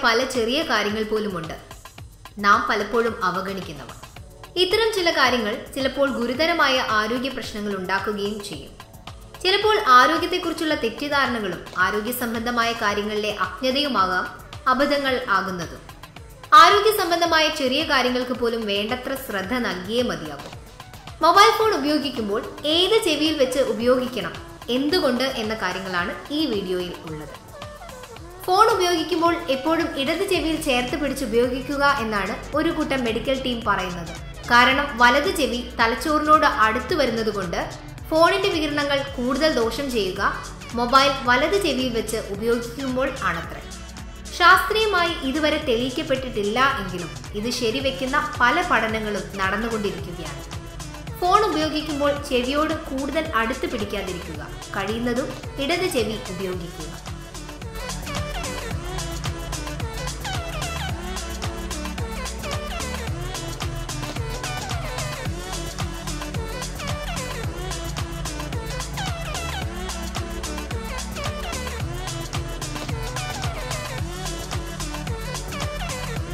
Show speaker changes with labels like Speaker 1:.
Speaker 1: പല ചെറിയ കാര്യങ്ങൾ പോലുമുണ്ട് നാം പലപ്പോഴും അവഗണിക്കുന്നവ. ഇത്തരം ചില കാര്യങ്ങൾ ചിലപ്പോൾ ഗുരുതരമായ ആരോഗ്യ പ്രശ്നങ്ങൾ ഉണ്ടാക്കുകയും ചെയ്യും. ചിലപ്പോൾ ആരോഗ്യത്തെക്കുറിച്ചുള്ള തെറ്റിദ്ധാരണകളും ആരോഗ്യ സംബന്ധമായ കാര്യങ്ങളിലെ അജ്ഞതയുമാകാം അബദ്ധങ്ങൾ ആകുന്നതും. ആരോഗ്യ സംബന്ധമായ ചെറിയ കാര്യങ്ങൾക്ക് പോലും വേണ്ടത്ര ശ്രദ്ധ നൽകിയേ മതിയാകും. മൊബൈൽ ഫോൺ ഉപയോഗിക്കുമ്പോൾ ഏത് ചെവിയിൽ വെച്ച് ഉപയോഗിക്കണം, എന്തുകൊണ്ട് എന്ന കാര്യങ്ങളാണ് ഈ വീഡിയോയിൽ ഉള്ളത്. ഫോൺ ഉപയോഗിക്കുമ്പോൾ എപ്പോഴും ഇടത് ചെവിയിൽ ചേർത്ത് പിടിച്ച് ഉപയോഗിക്കുക എന്നാണ് ഒരു കൂട്ടം മെഡിക്കൽ ടീം പറയുന്നത്. കാരണം വലത് ചെവി തലച്ചോറിനോട് അടുത്തു വരുന്നത് കൊണ്ട് ഫോണിന്റെ വികിരണങ്ങൾ കൂടുതൽ ദോഷം ചെയ്യുക മൊബൈൽ വലത് ചെവിയിൽ വെച്ച് ഉപയോഗിക്കുമ്പോൾ ആണത്രേ. ശാസ്ത്രീയമായി ഇതുവരെ തെളിയിക്കപ്പെട്ടിട്ടില്ല എങ്കിലും ഇത് ശരിവെക്കുന്ന പല പഠനങ്ങളും നടന്നുകൊണ്ടിരിക്കുകയാണ്. ഫോൺ ഉപയോഗിക്കുമ്പോൾ ചെവിയോട് കൂടുതൽ അടുത്ത് പിടിക്കാതിരിക്കുക, കഴിയുന്നതും ഇടത് ചെവി ഉപയോഗിക്കുക.